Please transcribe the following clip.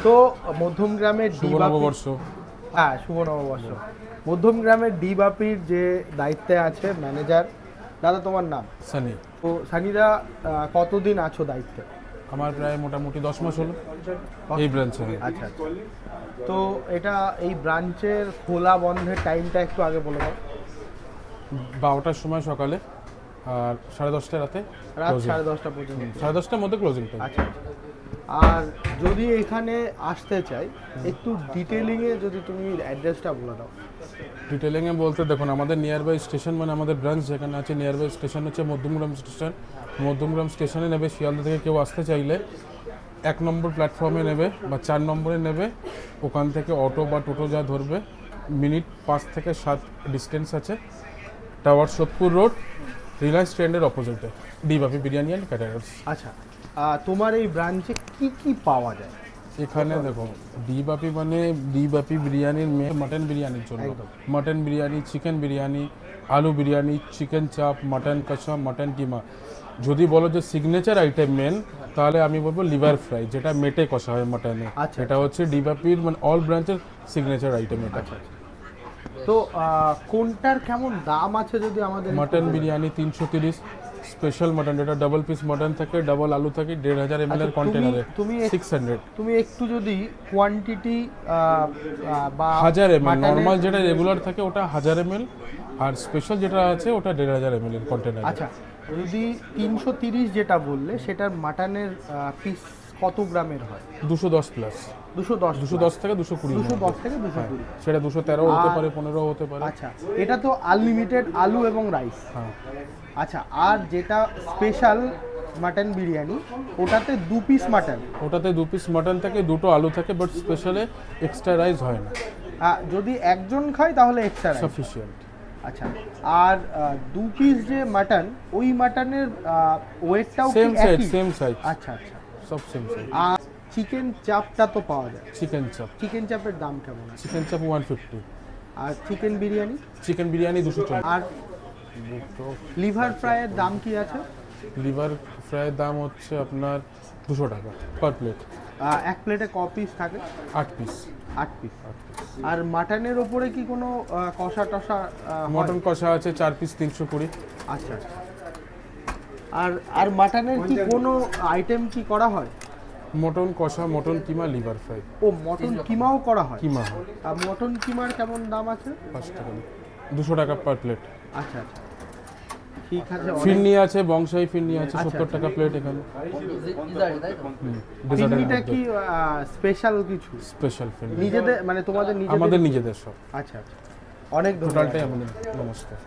তো মধ্যমগ্রামের শুভ নববর্ষ। হ্যাঁ, শুভ নববর্ষ। মধ্যমগ্রামের ডি বাপির যে দায়িত্বে আছে ম্যানেজার, দাদা তোমার নাম? সানি। তো সানিদা, কতদিন আছো দায়িত্বে? আমার প্রায় মোটামুটি 10 মাস হলো এই ব্রাঞ্চে। আচ্ছা আচ্ছা। তো এটা এই ব্রাঞ্চের খোলা বন্ধের টাইমটা একটু আগে বলে দাও। 12টার সময় সকালে আর 10:30 রাতে রাত closing। 10:30 পর্যন্ত। 10:30টার মধ্যে ক্লোজিং টাইম। আচ্ছা আচ্ছা। আর যদি এখানে আসতে চাই, একটু ডিটেলিংয়ে যদি তুমি অ্যাড্রেসটা বলে দাও। ডিটেলিংয়ে বলতে দেখুন, আমাদের নিয়ার বাই স্টেশন মানে আমাদের ব্রাঞ্চ যেখানে আছে নিয়ার বাই স্টেশন হচ্ছে মধ্যমগ্রাম স্টেশন। মধ্যমগ্রাম স্টেশনে নেবে, শিয়ালদা থেকে কেউ আসতে চাইলে 1 নম্বর প্ল্যাটফর্মে নেবে বা 4 নম্বরে নেবে। ওখান থেকে অটো বা টোটো যা ধরবে, মিনিট 5 থেকে 7 ডিস্টেন্স আছে। টাওয়ার সোদপুর রোড, রিলায়েন্স ট্রেন্ডের অপোজিটে, D Bapi biryani and caterers. আচ্ছা, তোমার এই ব্রাঞ্চে কি কি পাওয়া যায়? এখানে দেখো, ডি বাপি মানে ডি বাপি বিরিয়ানির মেয়ে মাটন বিরিয়ানির জন্য। মাটন বিরিয়ানি, চিকেন বিরিয়ানি, আলু বিরিয়ানি, চিকেন চাপ, মাটন কষা, মাটন কিমা। যদি বলো যে সিগনেচার আইটেম মেন, তাহলে আমি বলবো লিভার ফ্রাই, যেটা মেটে কষা হয় মাটনে। আচ্ছা। এটা হচ্ছে ডি বাপির মানে অল ব্রাঞ্চের সিগনেচার আইটেম এটা। তো কোনটার কেমন দাম আছে যদি আমাদের? মাটন বিরিয়ানি 330, স্পেশাল মাটন যেটা ডাবল পিস মাটন থাকে, ডাবল আলু থাকে, 1500 ml এর কন্টেনারে তুমি 600। তুমি একটু যদি কোয়ান্টিটি বা 1000 ml, মাটনের- নর্মাল যেটা রেগুলার থাকে ওটা 1000 ml, আর স্পেশাল যেটা আছে ওটা 1500 ml এর কন্টেনার। আচ্ছা, যদি 330 যেটা বললে, সেটার মাটনের পিস কত গ্রামের হয়? 210 প্লাস, 210 210 থেকে 220। 210 থেকে 220। সেটা 213 হতে পারে, 15 হতে পারে। আচ্ছা, এটা তো আনলিমিটেড আলু এবং রাইস। হ্যাঁ, আচ্ছা, আর যেটা স্পেশাল মাটন বিরিয়ানি, ওটাতে 2 পিস মাটন। ওটাতে 2 পিস মাটন থাকে, 2টো আলু থাকে, বাট স্পেশালে এক্সট্রা রাইস হয় না, যদি একজন খায় তাহলে এক্সট্রা রাইস। সাফিসিয়েন্ট। আচ্ছা, আর 2 পিস যে মাটন, ওই মাটনের ওয়েটটাও কি সেম সাইজ, একই? সেম সাইজ, আচ্ছা আচ্ছা। সব সেম সাইজ। আর চিকেন চাপটা তো পাওয়া যায়। চিকেন চাপ, চিকেন চাপের দাম কেমন আছে? চিকেন চাপ 150। আর চিকেন বিরিয়ানি? চিকেন বিরিয়ানি 240। আর লিভার ফ্রাইয়ের দাম কি আছে? লিভার ফ্রাইয়ের দাম হচ্ছে আপনার 200 টাকা পার প্লেট। এক প্লেটে ক পিস থাকে? 8 পিস। 8 পিস। আর মাটনের ওপরে কি কোনো কষা টষা মটন কষা আছে 4 পিস 320। আচ্ছা আচ্ছা। আর মাটনের কি কোনো আইটেম কি করা হয়? মটন কষা, মটন কিমা, লিভার ফ্রাই। ও, মটন কিমাও করা হয়? কিমা হয় আর মটন কিমার কেমন দাম আছে? 5 টাকা, 200 টাকা পার প্লেট। আচ্ছা আচ্ছা, ঠিক আছে। ফিরনি আছে, বংশাই ফিরনি আছে 70 টাকা প্লেট এখানে। ফিরনিটা কি স্পেশাল কিছু? স্পেশাল ফিরনি নিজেদের মানে তোমাদের নিজেদের? আমাদের নিজেদের সব, আচ্ছা আচ্ছা, অনেক ধন্যবাদ। টোটালটাই আমাদের। নমস্কার।